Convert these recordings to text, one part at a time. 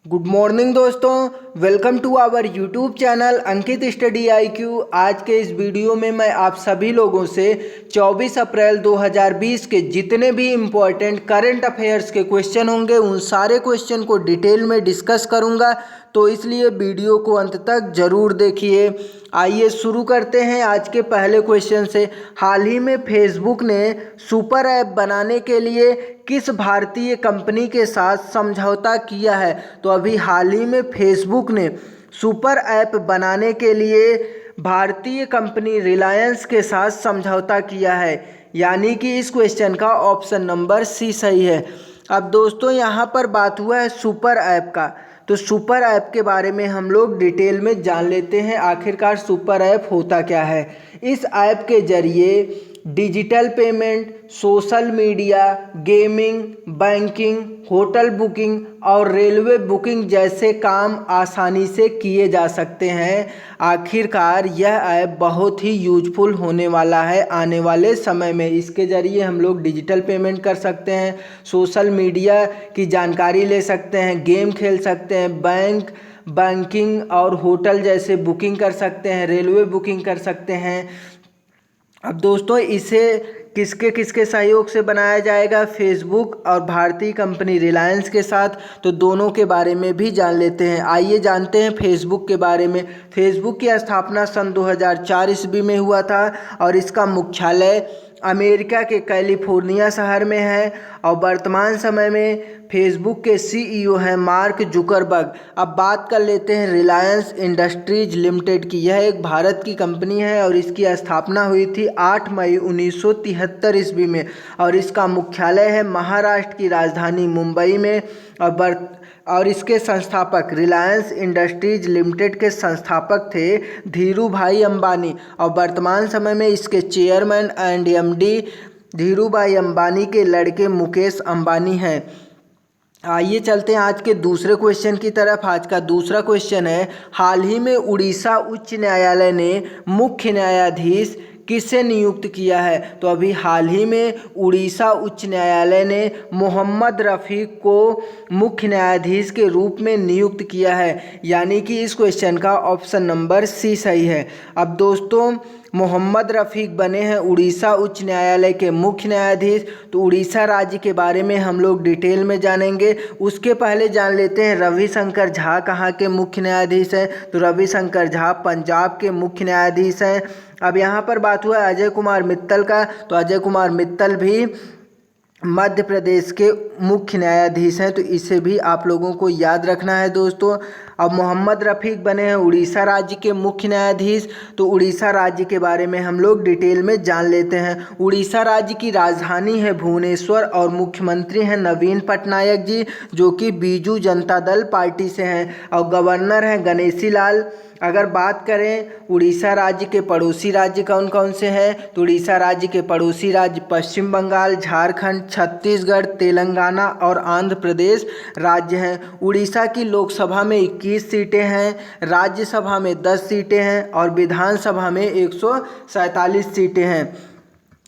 Good morning दोस्तों, welcome to our YouTube channel Ankit study IQ। आज के इस वीडियो में मैं आप सभी लोगों से 24 अप्रैल 2020 के जितने भी इम्पोर्टेंट करंट अफेयर्स के क्वेश्चन होंगे उन सारे क्वेश्चन को डिटेल में डिस्कस करूंगा, तो इसलिए वीडियो को अंत तक ज़रूर देखिए। आइए शुरू करते हैं आज के पहले क्वेश्चन से। हाल ही में फेसबुक ने सुपर ऐप बनाने के लिए किस भारतीय कंपनी के साथ समझौता किया है? तो अभी हाल ही में फेसबुक ने सुपर ऐप बनाने के लिए भारतीय कंपनी रिलायंस के साथ समझौता किया है, यानी कि इस क्वेश्चन का ऑप्शन नंबर सी सही है। अब दोस्तों यहाँ पर बात हुआ है सुपर ऐप का, तो सुपर ऐप के बारे में हम लोग डिटेल में जान लेते हैं आखिरकार सुपर ऐप होता क्या है। इस ऐप के जरिए digital payment, social media, gaming, banking, hotel booking और रेलवे बुकिंग जैसे काम आसानी से किए जा सकते हैं। आखिरकार यह ऐप बहुत ही यूजफुल होने वाला है आने वाले समय में। इसके ज़रिए हम लोग डिजिटल पेमेंट कर सकते हैं, सोशल मीडिया की जानकारी ले सकते हैं, गेम खेल सकते हैं, बैंकिंग और होटल जैसे बुकिंग कर सकते हैं, रेलवे बुकिंग कर सकते हैं। अब दोस्तों इसे किसके किसके सहयोग से बनाया जाएगा? फेसबुक और भारतीय कंपनी रिलायंस के साथ, तो दोनों के बारे में भी जान लेते हैं। आइए जानते हैं फेसबुक के बारे में। फेसबुक की स्थापना सन 2004 ईस्वी में हुआ था और इसका मुख्यालय अमेरिका के कैलिफोर्निया शहर में है और वर्तमान समय में फेसबुक के CEO हैं मार्क जुकरबर्ग। अब बात कर लेते हैं रिलायंस इंडस्ट्रीज लिमिटेड की। यह एक भारत की कंपनी है और इसकी स्थापना हुई थी 8 मई 1973 ईस्वी में और इसका मुख्यालय है महाराष्ट्र की राजधानी मुंबई में। और इसके संस्थापक रिलायंस इंडस्ट्रीज लिमिटेड के संस्थापक थे धीरू भाई अंबानी और वर्तमान समय में इसके चेयरमैन एंड MD धीरू भाई अंबानी के लड़के मुकेश अंबानी हैं। आइए चलते हैं आज के दूसरे क्वेश्चन की तरफ। आज का दूसरा क्वेश्चन है, हाल ही में उड़ीसा उच्च न्यायालय ने मुख्य न्यायाधीश किसे नियुक्त किया है? तो अभी हाल ही में उड़ीसा उच्च न्यायालय ने मोहम्मद रफ़ीक को मुख्य न्यायाधीश के रूप में नियुक्त किया है, यानी कि इस क्वेश्चन का ऑप्शन नंबर सी सही है। अब दोस्तों मोहम्मद रफ़ीक बने हैं उड़ीसा उच्च न्यायालय के मुख्य न्यायाधीश। तो उड़ीसा राज्य के बारे में हम लोग डिटेल में जानेंगे। उसके पहले जान लेते हैं रविशंकर झा कहाँ के मुख्य न्यायाधीश हैं। तो रविशंकर झा पंजाब के मुख्य न्यायाधीश हैं। अब यहाँ पर बात हुआ अजय कुमार मित्तल का, तो अजय कुमार मित्तल भी मध्य प्रदेश के मुख्य न्यायाधीश हैं, तो इसे भी आप लोगों को याद रखना है दोस्तों। अब मोहम्मद रफ़ीक बने हैं उड़ीसा राज्य के मुख्य न्यायाधीश। तो उड़ीसा राज्य के बारे में हम लोग डिटेल में जान लेते हैं। उड़ीसा राज्य की राजधानी है भुवनेश्वर और मुख्यमंत्री हैं नवीन पटनायक जी, जो कि बीजू जनता दल पार्टी से हैं और गवर्नर हैं गणेशी लाल। अगर बात करें उड़ीसा राज्य के पड़ोसी राज्य कौन कौन से हैं, तो उड़ीसा राज्य के पड़ोसी राज्य पश्चिम बंगाल, झारखंड, छत्तीसगढ़, तेलंगाना और आंध्र प्रदेश राज्य हैं। उड़ीसा की लोकसभा में 21 सीटें हैं, राज्यसभा में 10 सीटें हैं और विधानसभा में 147 सीटें हैं।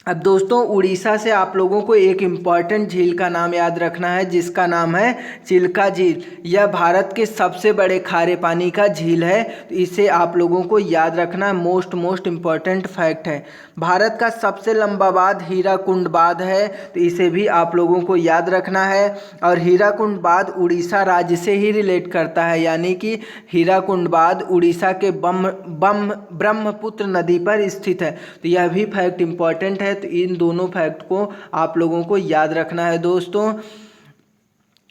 अब दोस्तों उड़ीसा से आप लोगों को एक इम्पॉर्टेंट झील का नाम याद रखना है, जिसका नाम है चिल्का झील। यह भारत के सबसे बड़े खारे पानी का झील है, तो इसे आप लोगों को याद रखना है। मोस्ट इम्पॉर्टेंट फैक्ट है। भारत का सबसे लंबा बांध हीराकुंड बांध है, तो इसे भी आप लोगों को याद रखना है। और हीराकुंड बांध उड़ीसा राज्य से ही रिलेट करता है, यानी कि हीराकुंड बांध उड़ीसा के ब्रह्मपुत्र नदी पर स्थित है, तो यह भी फैक्ट इम्पॉर्टेंट है। तो इन दोनों फैक्ट को आप लोगों को याद रखना है दोस्तों।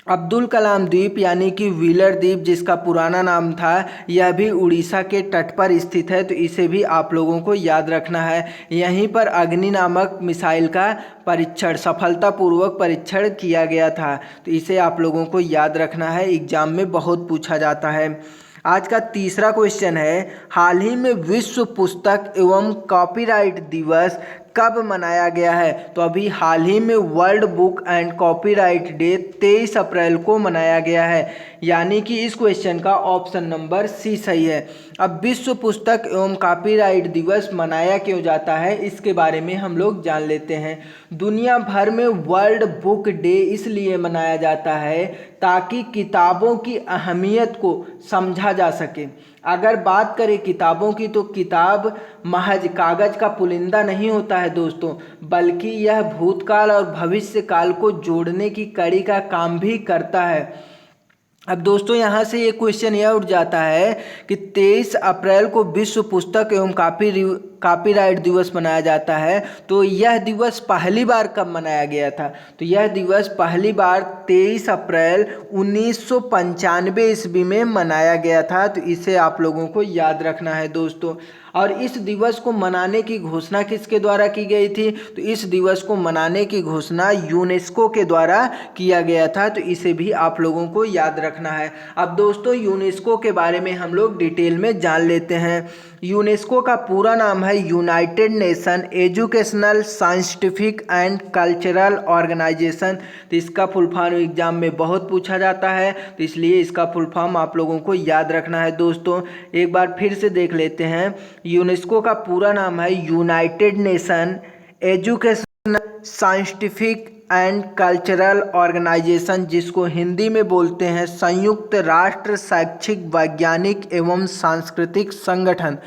अब्दुल कलाम द्वीप यानी कि व्हीलर द्वीप, जिसका पुराना नाम था, यह भी उड़ीसा के तट पर स्थित है, तो इसे भी आप लोगों को याद रखना है। यहीं पर अग्नि नामक मिसाइल का परीक्षण सफलतापूर्वक परीक्षण किया गया था, तो इसे आप लोगों को याद रखना है, एग्जाम में बहुत पूछा जाता है। आज का तीसरा क्वेश्चन है, हाल ही में विश्व पुस्तक एवं कॉपीराइट दिवस कब मनाया गया है? तो अभी हाल ही में world book and copyright day 23 अप्रैल को मनाया गया है, यानी कि इस क्वेश्चन का ऑप्शन नंबर सी सही है। अब विश्व पुस्तक एवं कॉपीराइट दिवस मनाया क्यों जाता है, इसके बारे में हम लोग जान लेते हैं। दुनिया भर में वर्ल्ड बुक डे इसलिए मनाया जाता है ताकि किताबों की अहमियत को समझा जा सके। अगर बात करें किताबों की तो किताब महज कागज का पुलिंदा नहीं होता है दोस्तों, बल्कि यह भूतकाल और भविष्य काल को जोड़ने की कड़ी का काम भी करता है। अब दोस्तों यहाँ से ये क्वेश्चन यह उठ जाता है कि 23 अप्रैल को विश्व पुस्तक एवं कॉपीराइट दिवस मनाया जाता है, तो यह दिवस पहली बार कब मनाया गया था? तो यह दिवस पहली बार 23 अप्रैल 1995 ईस्वी में मनाया गया था। तो इसे आप लोगों को याद रखना है दोस्तों। और इस दिवस को मनाने की घोषणा किसके द्वारा की गई थी? तो इस दिवस को मनाने की घोषणा यूनेस्को के द्वारा किया गया था। तो इसे भी आप लोगों को याद रखना है। अब दोस्तों यूनेस्को के बारे में हम लोग डिटेल में जान लेते हैं। यूनेस्को का पूरा नाम है United Nation Educational Scientific and Cultural Organisation. तो इसका फुल फॉर्म एग्जाम में बहुत पूछा जाता है, तो इसलिए इसका फुल फॉर्म आप लोगों को याद रखना है दोस्तों। एक बार फिर से देख लेते हैं। यूनेस्को का पूरा नाम है United Nation Educational Scientific and Cultural Organisation, जिसको हिंदी में बोलते हैं संयुक्त राष्ट्र शैक्षिक वैज्ञानिक एवं सांस्कृतिक संगठन।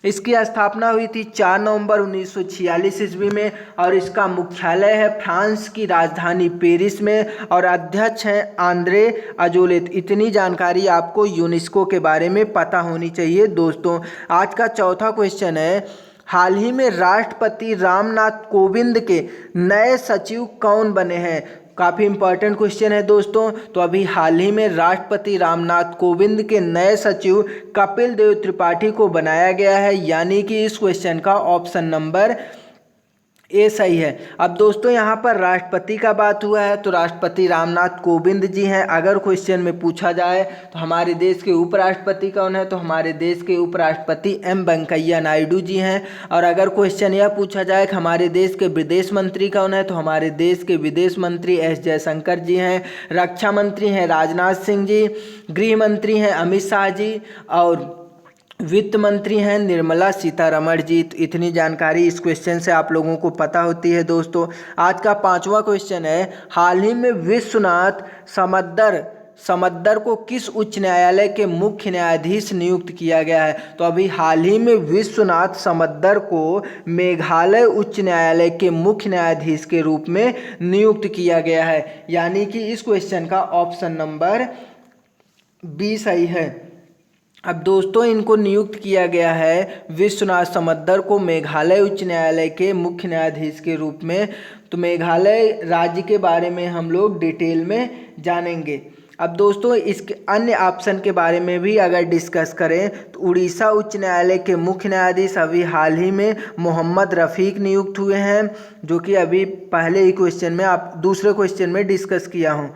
इसकी स्थापना हुई थी 4 नवंबर 1946 ईस्वी में और इसका मुख्यालय है फ्रांस की राजधानी पेरिस में और अध्यक्ष हैं आंद्रे अजोले। इतनी जानकारी आपको यूनेस्को के बारे में पता होनी चाहिए दोस्तों। आज का चौथा क्वेश्चन है, हाल ही में राष्ट्रपति रामनाथ कोविंद के नए सचिव कौन बने हैं? काफ़ी इंपॉर्टेंट क्वेश्चन है दोस्तों। तो अभी हाल ही में राष्ट्रपति रामनाथ कोविंद के नए सचिव कपिल देव त्रिपाठी को बनाया गया है, यानी कि इस क्वेश्चन का ऑप्शन नंबर ए सही है। अब दोस्तों यहाँ पर राष्ट्रपति का बात हुआ है, तो राष्ट्रपति रामनाथ कोविंद जी हैं। अगर क्वेश्चन में पूछा जाए तो हमारे देश के उपराष्ट्रपति कौन है, तो हमारे देश के उपराष्ट्रपति एम वेंकैया नायडू जी हैं। और अगर क्वेश्चन यह पूछा जाए कि हमारे देश के विदेश मंत्री कौन है, तो हमारे देश के विदेश मंत्री एस जयशंकर जी हैं। रक्षा मंत्री हैं राजनाथ सिंह जी, गृह मंत्री हैं अमित शाह जी और वित्त मंत्री हैं निर्मला सीतारमण जी। तो इतनी जानकारी इस क्वेश्चन से आप लोगों को पता होती है दोस्तों। आज का पांचवा क्वेश्चन है, हाल ही में विश्वनाथ समद्दर को किस उच्च न्यायालय के मुख्य न्यायाधीश नियुक्त किया गया है? तो अभी हाल ही में विश्वनाथ समद्दर को मेघालय उच्च न्यायालय के मुख्य न्यायाधीश के रूप में नियुक्त किया गया है, यानी कि इस क्वेश्चन का ऑप्शन नंबर बी सही है। अब दोस्तों इनको नियुक्त किया गया है विश्वनाथ समद्दर को मेघालय उच्च न्यायालय के मुख्य न्यायाधीश के रूप में। तो मेघालय राज्य के बारे में हम लोग डिटेल में जानेंगे। अब दोस्तों इसके अन्य ऑप्शन के बारे में भी अगर डिस्कस करें तो उड़ीसा उच्च न्यायालय के मुख्य न्यायाधीश अभी हाल ही में मोहम्मद रफ़ीक नियुक्त हुए हैं, जो कि अभी पहले ही क्वेश्चन में दूसरे क्वेश्चन में डिस्कस किया हूँ।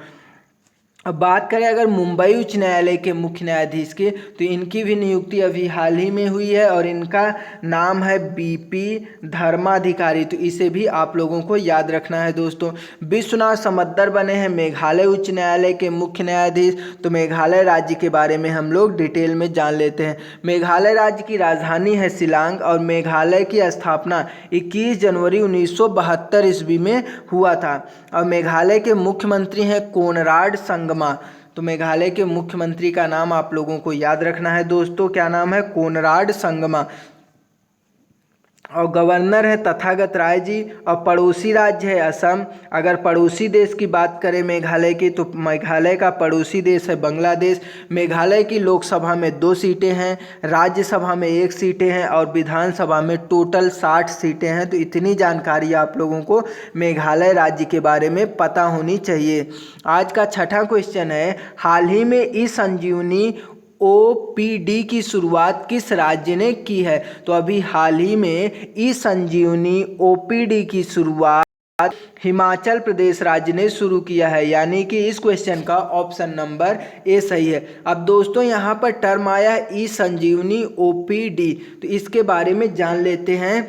अब बात करें अगर मुंबई उच्च न्यायालय के मुख्य न्यायाधीश की, तो इनकी भी नियुक्ति अभी हाल ही में हुई है और इनका नाम है बीपी धर्माधिकारी। तो इसे भी आप लोगों को याद रखना है दोस्तों। विश्वनाथ समद्दर बने हैं मेघालय उच्च न्यायालय के मुख्य न्यायाधीश। तो मेघालय राज्य के बारे में हम लोग डिटेल में जान लेते हैं। मेघालय राज्य की राजधानी है शिलांग और मेघालय की स्थापना 21 जनवरी 1972 ईस्वी में हुआ था और मेघालय के मुख्यमंत्री हैं कोनराड संगमा। तो मेघालय के मुख्यमंत्री का नाम आप लोगों को याद रखना है दोस्तों, क्या नाम है? कोनराड संगमा। और गवर्नर है तथागत राय जी और पड़ोसी राज्य है असम। अगर पड़ोसी देश की बात करें मेघालय की, तो मेघालय का पड़ोसी देश है बांग्लादेश। मेघालय की लोकसभा में 2 सीटें हैं, राज्यसभा में 1 सीटें हैं और विधानसभा में टोटल 60 सीटें हैं। तो इतनी जानकारी आप लोगों को मेघालय राज्य के बारे में पता होनी चाहिए। आज का छठा क्वेश्चन है, हाल ही में ई संजीवनी ओपीडी की शुरुआत किस राज्य ने की है? तो अभी हाल ही में ई संजीवनी ओपीडी की शुरुआत हिमाचल प्रदेश राज्य ने शुरू किया है, यानी कि इस क्वेश्चन का ऑप्शन नंबर ए सही है। अब दोस्तों यहाँ पर टर्म आया ई संजीवनी ओपीडी, तो इसके बारे में जान लेते हैं।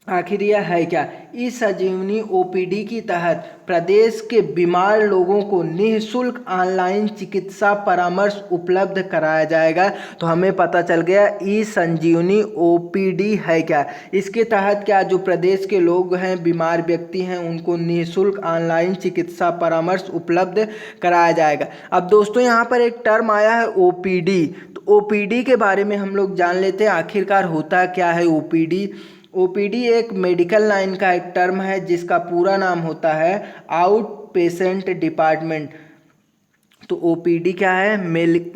आखिर यह है क्या? ई संजीवनी ओपीडी के तहत प्रदेश के बीमार लोगों को निःशुल्क ऑनलाइन चिकित्सा परामर्श उपलब्ध कराया जाएगा। तो हमें पता चल गया ई संजीवनी ओपीडी है क्या। इसके तहत क्या जो प्रदेश के लोग हैं, बीमार व्यक्ति हैं, उनको निःशुल्क ऑनलाइन चिकित्सा परामर्श उपलब्ध कराया जाएगा। अब दोस्तों यहाँ पर एक टर्म आया है ओपीडी। तो ओपीडी के बारे में हम लोग जान लेते हैं आखिरकार होता क्या है ओपीडी। ओपीडी एक मेडिकल लाइन का एक टर्म है जिसका पूरा नाम होता है आउट पेशेंट डिपार्टमेंट। तो ओपीडी क्या है?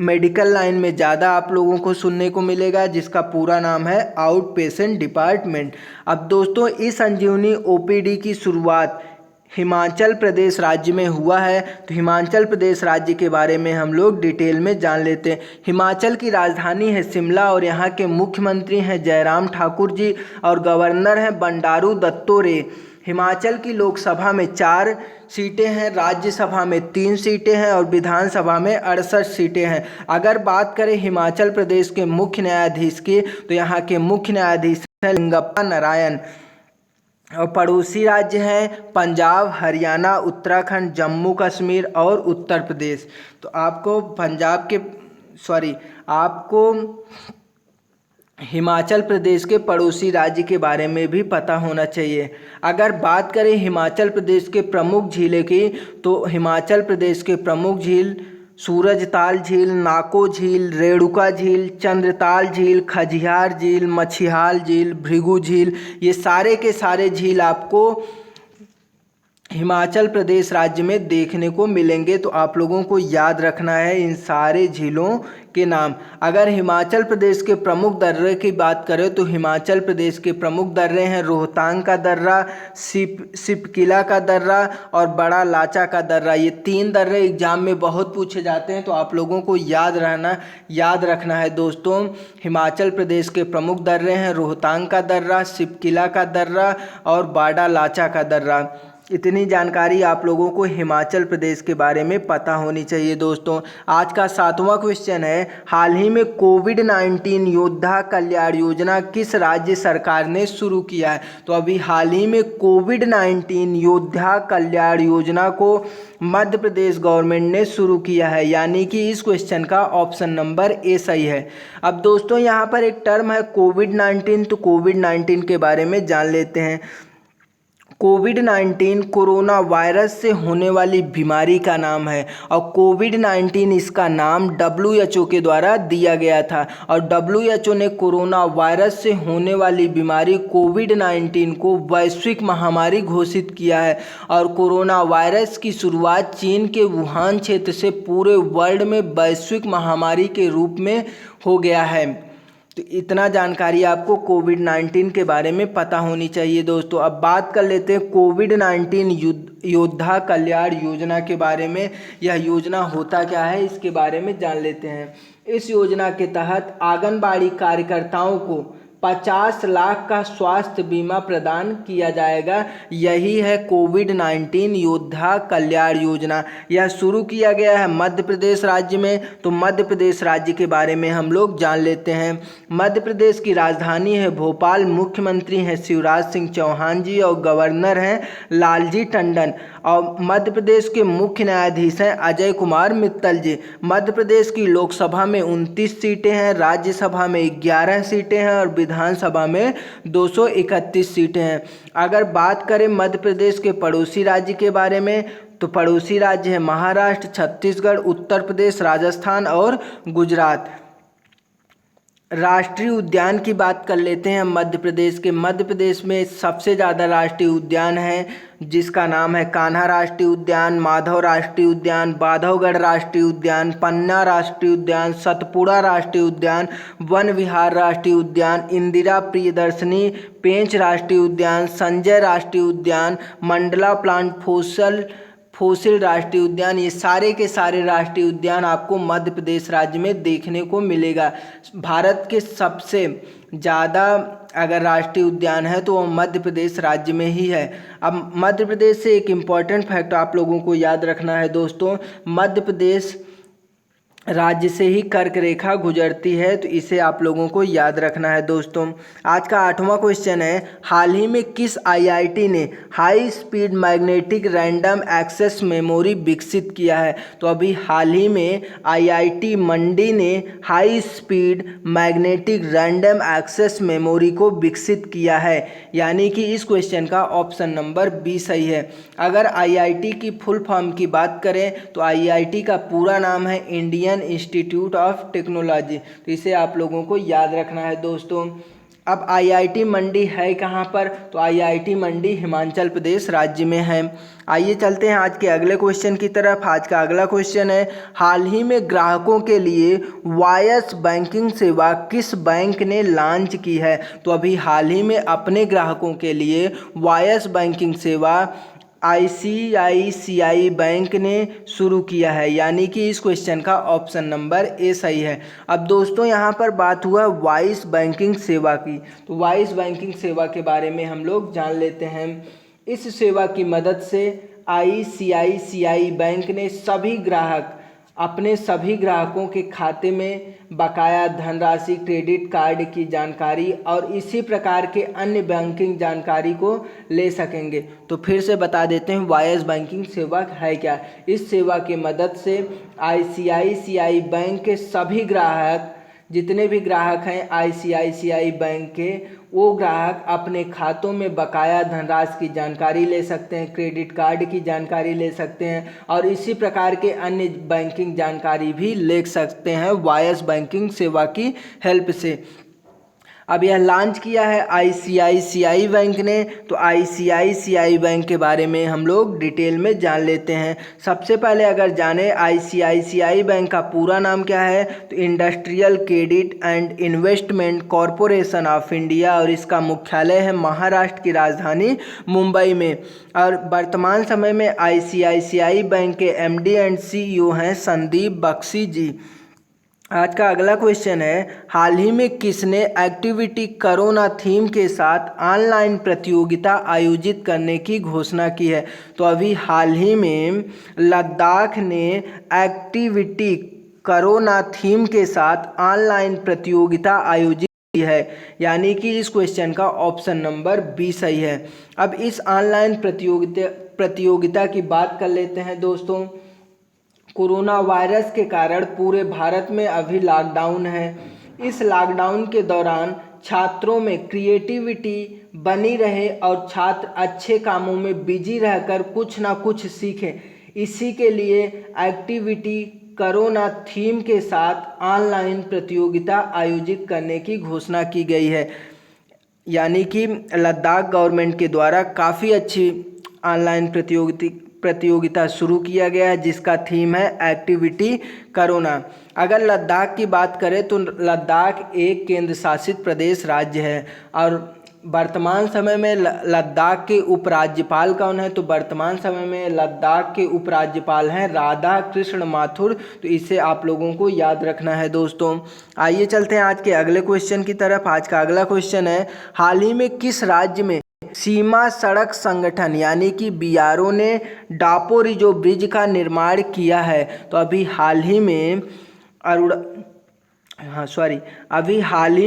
मेडिकल लाइन में ज़्यादा आप लोगों को सुनने को मिलेगा, जिसका पूरा नाम है आउट पेशेंट डिपार्टमेंट। अब दोस्तों ई संजीवनी ओपीडी की शुरुआत हिमाचल प्रदेश राज्य में हुआ है। तो हिमाचल प्रदेश राज्य के बारे में हम लोग डिटेल में जान लेते हैं। हिमाचल की राजधानी है शिमला और यहाँ के मुख्यमंत्री हैं जयराम ठाकुर जी और गवर्नर हैं बंडारू दत्तोत्रेय। हिमाचल की लोकसभा में 4 सीटें हैं, राज्यसभा में 3 सीटें हैं और विधानसभा में 68 सीटें हैं। अगर बात करें हिमाचल प्रदेश के मुख्य न्यायाधीश की, तो यहाँ के मुख्य न्यायाधीश हैं लिंगप्पा नारायण और पड़ोसी राज्य हैं पंजाब, हरियाणा, उत्तराखंड, जम्मू कश्मीर और उत्तर प्रदेश। तो आपको हिमाचल प्रदेश के पड़ोसी राज्य के बारे में भी पता होना चाहिए। अगर बात करें हिमाचल प्रदेश के प्रमुख झीलों की, तो हिमाचल प्रदेश के प्रमुख झील सूरजताल झील, नाको झील, रेणुका झील, चंद्रताल झील, खजियार झील, मछिहाल झील, भृगु झील, ये सारे के सारे झील आपको हिमाचल प्रदेश राज्य में देखने को मिलेंगे। तो आप लोगों को याद रखना है इन सारे झीलों के नाम। अगर हिमाचल प्रदेश के प्रमुख दर्रे की बात करें, तो हिमाचल प्रदेश के प्रमुख दर्रे हैं रोहतांग का दर्रा, सिपकिला का दर्रा और बड़ा लाचा का दर्रा। ये 3 दर्रे एग्जाम में बहुत पूछे जाते हैं, तो आप लोगों को याद रखना है दोस्तों। हिमाचल प्रदेश के प्रमुख दर्रे हैं रोहतांग का दर्रा, सिपकिला का दर्रा और बड़ा लाचा का दर्रा। इतनी जानकारी आप लोगों को हिमाचल प्रदेश के बारे में पता होनी चाहिए दोस्तों। आज का 7वां क्वेश्चन है, हाल ही में कोविड-19 योद्धा कल्याण योजना किस राज्य सरकार ने शुरू किया है? तो अभी हाल ही में कोविड-19 योद्धा कल्याण योजना को मध्य प्रदेश गवर्नमेंट ने शुरू किया है, यानी कि इस क्वेश्चन का ऑप्शन नंबर ए सही है। अब दोस्तों यहाँ पर एक टर्म है कोविड-19, तो कोविड-19 के बारे में जान लेते हैं। कोविड-19 कोरोना वायरस से होने वाली बीमारी का नाम है और कोविड-19 इसका नाम WHO के द्वारा दिया गया था और WHO ने कोरोना वायरस से होने वाली बीमारी कोविड-19 को वैश्विक महामारी घोषित किया है और कोरोना वायरस की शुरुआत चीन के वुहान क्षेत्र से पूरे वर्ल्ड में वैश्विक महामारी के रूप में हो गया है। तो इतना जानकारी आपको कोविड-19 के बारे में पता होनी चाहिए दोस्तों। अब बात कर लेते हैं कोविड-19 योद्धा कल्याण योजना के बारे में। यह योजना होता क्या है, इसके बारे में जान लेते हैं। इस योजना के तहत आंगनबाड़ी कार्यकर्ताओं को 50 लाख का स्वास्थ्य बीमा प्रदान किया जाएगा। यही है कोविड-19 योद्धा कल्याण योजना। यह शुरू किया गया है मध्य प्रदेश राज्य में। तो मध्य प्रदेश राज्य के बारे में हम लोग जान लेते हैं। मध्य प्रदेश की राजधानी है भोपाल, मुख्यमंत्री हैं शिवराज सिंह चौहान जी और गवर्नर हैं लालजी टंडन और मध्य प्रदेश के मुख्य न्यायाधीश हैं अजय कुमार मित्तल जी। मध्य प्रदेश की लोकसभा में 29 सीटें हैं, राज्यसभा में 11 सीटें हैं और विधानसभा में 231 सीटें हैं। अगर बात करें मध्य प्रदेश के पड़ोसी राज्य के बारे में, तो पड़ोसी राज्य है महाराष्ट्र, छत्तीसगढ़, उत्तर प्रदेश, राजस्थान और गुजरात। राष्ट्रीय उद्यान की बात कर लेते हैं मध्य प्रदेश के। मध्य प्रदेश में सबसे ज़्यादा राष्ट्रीय उद्यान है जिसका नाम है कान्हा राष्ट्रीय उद्यान, माधव राष्ट्रीय उद्यान, बांधवगढ़ राष्ट्रीय उद्यान, पन्ना राष्ट्रीय उद्यान, सतपुड़ा राष्ट्रीय उद्यान, वन विहार राष्ट्रीय उद्यान, इंदिरा प्रियदर्शनी पेंच राष्ट्रीय उद्यान, संजय राष्ट्रीय उद्यान, मंडला प्लांट फोसिल राष्ट्रीय उद्यान। ये सारे के सारे राष्ट्रीय उद्यान आपको मध्य प्रदेश राज्य में देखने को मिलेगा। भारत के सबसे ज़्यादा अगर राष्ट्रीय उद्यान है तो वो मध्य प्रदेश राज्य में ही है। अब मध्य प्रदेश से एक इम्पॉर्टेंट फैक्ट आप लोगों को याद रखना है दोस्तों। मध्य प्रदेश राज्य से ही कर्क रेखा गुजरती है, तो इसे आप लोगों को याद रखना है दोस्तों। आज का 8वां क्वेश्चन है, हाल ही में किस आईआईटी ने high speed magnetic random access memory विकसित किया है? तो अभी हाल ही में आईआईटी मंडी ने high speed magnetic random access memory को विकसित किया है, यानी कि इस क्वेश्चन का ऑप्शन नंबर बी सही है। अगर आईआईटी की फुल फॉर्म की बात करें तो आईआईटी का पूरा नाम है इंडियन इंस्टीट्यूट ऑफ टेक्नोलॉजी, तो इसे आप लोगों को याद रखना है दोस्तों। अब आईआईटी मंडी है कहाँ पर? तो आईआईटी मंडी हिमाचल प्रदेश राज्य में है। आइए चलते हैं आज के अगले क्वेश्चन की तरफ। आज का अगला क्वेश्चन है, हाल ही में ग्राहकों के लिए वायस बैंकिंग सेवा किस बैंक ने लॉन्च की है? तो अभी हाल ही में अपने ग्राहकों के लिए वायस बैंकिंग सेवा आईसीआईसीआई बैंक ने शुरू किया है, यानी कि इस क्वेश्चन का ऑप्शन नंबर ए सही है। अब दोस्तों यहाँ पर बात हुआ वॉइस बैंकिंग सेवा की, तो वॉइस बैंकिंग सेवा के बारे में हम लोग जान लेते हैं। इस सेवा की मदद से आईसीआईसीआई बैंक ने अपने सभी ग्राहकों के खाते में बकाया धनराशि, क्रेडिट कार्ड की जानकारी और इसी प्रकार के अन्य बैंकिंग जानकारी को ले सकेंगे। तो फिर से बता देते हैं वॉइस बैंकिंग सेवा है क्या। इस सेवा की मदद से आईसीआईसीआई बैंक के सभी ग्राहक, जितने भी ग्राहक हैं आईसीआईसीआई बैंक के, वो ग्राहक अपने खातों में बकाया धनराशि की जानकारी ले सकते हैं, क्रेडिट कार्ड की जानकारी ले सकते हैं और इसी प्रकार के अन्य बैंकिंग जानकारी भी ले सकते हैं वॉइस बैंकिंग सेवा की हेल्प से। अब यह लॉन्च किया है आईसीआईसीआई बैंक ने, तो आईसीआईसीआई बैंक के बारे में हम लोग डिटेल में जान लेते हैं। सबसे पहले अगर जाने आईसीआईसीआई बैंक का पूरा नाम क्या है, तो industrial credit and investment corporation of India, और इसका मुख्यालय है महाराष्ट्र की राजधानी मुंबई में। और वर्तमान समय में आईसीआईसीआई बैंक के एमडी एंड सीईओ हैं संदीप बख्शी जी। आज का अगला क्वेश्चन है, हाल ही में किसने एक्टिविटी कोरोना थीम के साथ ऑनलाइन प्रतियोगिता आयोजित करने की घोषणा की है? तो अभी हाल ही में लद्दाख ने एक्टिविटी कोरोना थीम के साथ ऑनलाइन प्रतियोगिता आयोजित की है, यानी कि इस क्वेश्चन का ऑप्शन नंबर बी सही है। अब इस ऑनलाइन प्रतियोगिता की बात कर लेते हैं दोस्तों। कोरोना वायरस के कारण पूरे भारत में अभी लॉकडाउन है। इस लॉकडाउन के दौरान छात्रों में क्रिएटिविटी बनी रहे और छात्र अच्छे कामों में बिजी रहकर कुछ ना कुछ सीखें, इसी के लिए एक्टिविटी कोरोना थीम के साथ ऑनलाइन प्रतियोगिता आयोजित करने की घोषणा की गई है, यानी कि लद्दाख गवर्नमेंट के द्वारा काफ़ी अच्छी ऑनलाइन प्रतियोगिता शुरू किया गया है, जिसका थीम है एक्टिविटी कोरोना। अगर लद्दाख की बात करें तो लद्दाख एक केंद्र शासित प्रदेश राज्य है और वर्तमान समय में लद्दाख के उपराज्यपाल कौन है? तो वर्तमान समय में लद्दाख के उपराज्यपाल हैं राधा कृष्ण माथुर, तो इसे आप लोगों को याद रखना है दोस्तों। आइए चलते हैं आज के अगले क्वेश्चन की तरफ। आज का अगला क्वेश्चन है, हाल ही में किस राज्य में सीमा सड़क संगठन यानी कि बीआरओ ने दापोरिजो ब्रिज का निर्माण किया है? तो अभी हाल ही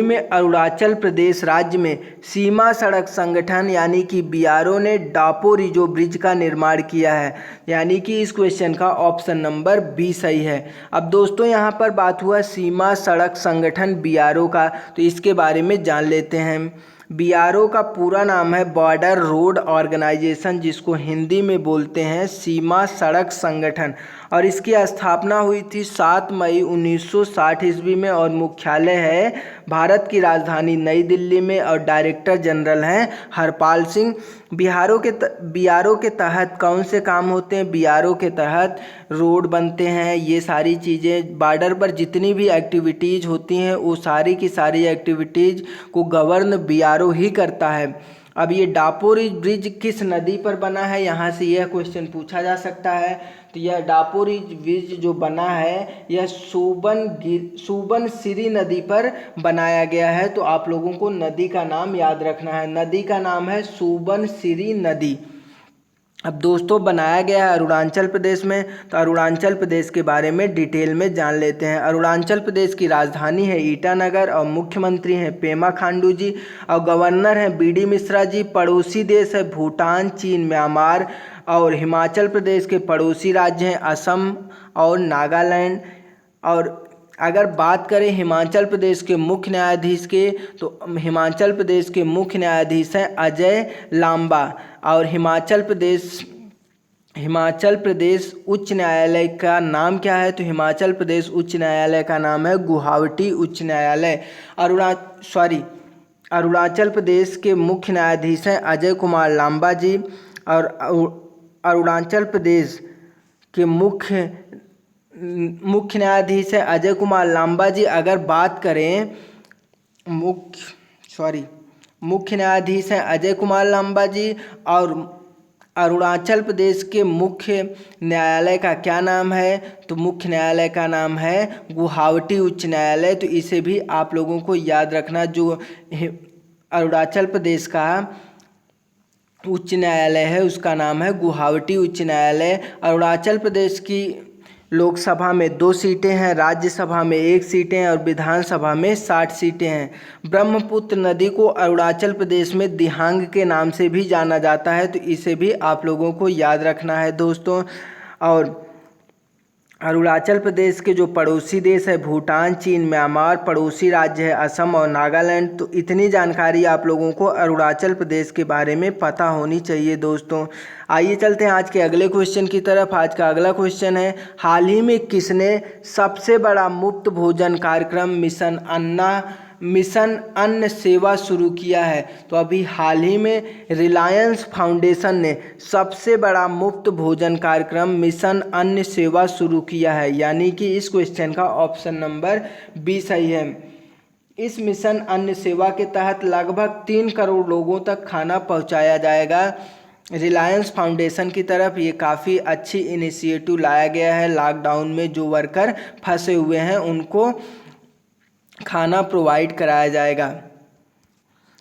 में अरुणाचल प्रदेश राज्य में सीमा सड़क संगठन यानी कि बीआरओ ने दापोरिजो ब्रिज का निर्माण किया है, यानी कि इस क्वेश्चन का ऑप्शन नंबर बी सही है। अब दोस्तों यहाँ पर बात हुआ सीमा सड़क संगठन बीआरओ का, तो इसके बारे में जान लेते हैं। बीआरओ का पूरा नाम है बॉर्डर रोड ऑर्गेनाइजेशन, जिसको हिंदी में बोलते हैं सीमा सड़क संगठन, और इसकी स्थापना हुई थी 7 मई 1960 ईस्वी में और मुख्यालय है भारत की राजधानी नई दिल्ली में और डायरेक्टर जनरल हैं हरपाल सिंह। बीआरओ के तहत कौन से काम होते हैं? बीआरओ के तहत रोड बनते हैं, ये सारी चीज़ें, बॉर्डर पर जितनी भी एक्टिविटीज़ होती हैं वो सारी की सारी एक्टिविटीज़ को गवर्न बीआरओ ही करता है। अब ये दापोरिज ब्रिज किस नदी पर बना है, यहाँ से यह क्वेश्चन पूछा जा सकता है। तो यह दापोरिज ब्रिज जो बना है यह सुबनसिरी नदी पर बनाया गया है, तो आप लोगों को नदी का नाम याद रखना है। नदी का नाम है सुबनसिरी नदी। अब दोस्तों बनाया गया है अरुणाचल प्रदेश में, तो अरुणाचल प्रदेश के बारे में डिटेल में जान लेते हैं। अरुणाचल प्रदेश की राजधानी है ईटानगर और मुख्यमंत्री हैं पेमा खांडू जी और गवर्नर हैं बीडी मिश्रा जी। पड़ोसी देश है भूटान, चीन, म्यांमार और हिमाचल प्रदेश के पड़ोसी राज्य हैं असम और नागालैंड। और अगर बात करें हिमाचल प्रदेश के मुख्य न्यायाधीश के, तो हिमाचल प्रदेश के मुख्य न्यायाधीश हैं अजय लांबा। और हिमाचल प्रदेश उच्च न्यायालय का नाम क्या है? तो हिमाचल प्रदेश उच्च न्यायालय का नाम है गुवाहाटी उच्च न्यायालय। अरुणाचल प्रदेश के मुख्य न्यायाधीश हैं अजय कुमार लांबा जी। और अरुणाचल प्रदेश के मुख्य न्यायाधीश है अजय कुमार लांबा जी। अगर बात करें मुख्य न्यायाधीश हैं अजय कुमार लांबा जी। और अरुणाचल प्रदेश के मुख्य न्यायालय का क्या नाम है? तो मुख्य न्यायालय का नाम है गुवाहाटी उच्च न्यायालय। तो इसे भी आप लोगों को याद रखना। जो अरुणाचल प्रदेश का उच्च न्यायालय है उसका नाम है गुवाहाटी उच्च न्यायालय। अरुणाचल प्रदेश की लोकसभा में 2 सीटें हैं, राज्यसभा में 1 सीटें हैं और विधानसभा में 60 सीटें हैं। ब्रह्मपुत्र नदी को अरुणाचल प्रदेश में दिहांग के नाम से भी जाना जाता है, तो इसे भी आप लोगों को याद रखना है दोस्तों। और अरुणाचल प्रदेश के जो पड़ोसी देश है भूटान, चीन, म्यांमार, पड़ोसी राज्य है असम और नागालैंड। तो इतनी जानकारी आप लोगों को अरुणाचल प्रदेश के बारे में पता होनी चाहिए दोस्तों। आइए चलते हैं आज के अगले क्वेश्चन की तरफ। आज का अगला क्वेश्चन है, हाल ही में किसने सबसे बड़ा मुफ्त भोजन कार्यक्रम मिशन अन्न सेवा शुरू किया है? तो अभी हाल ही में रिलायंस फाउंडेशन ने सबसे बड़ा मुफ्त भोजन कार्यक्रम मिशन अन्न सेवा शुरू किया है, यानी कि इस क्वेश्चन का ऑप्शन नंबर बी सही है। इस मिशन अन्न सेवा के तहत लगभग 3 करोड़ लोगों तक खाना पहुंचाया जाएगा। रिलायंस फाउंडेशन की तरफ ये काफ़ी अच्छी इनिशिएटिव लाया गया है। लॉकडाउन में जो वर्कर फंसे हुए हैं उनको खाना प्रोवाइड कराया जाएगा।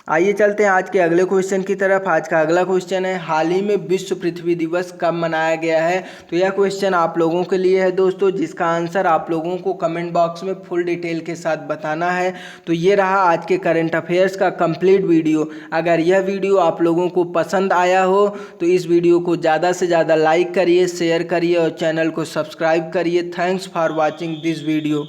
आइए चलते हैं आज के अगले क्वेश्चन की तरफ। आज का अगला क्वेश्चन है, हाल ही में विश्व पृथ्वी दिवस कब मनाया गया है? तो यह क्वेश्चन आप लोगों के लिए है दोस्तों, जिसका आंसर आप लोगों को कमेंट बॉक्स में फुल डिटेल के साथ बताना है। तो ये रहा आज के करंट अफेयर्स का कंप्लीट वीडियो। अगर यह वीडियो आप लोगों को पसंद आया हो तो इस वीडियो को ज़्यादा से ज़्यादा लाइक करिए, शेयर करिए और चैनल को सब्सक्राइब करिए। Thanks for watching this video.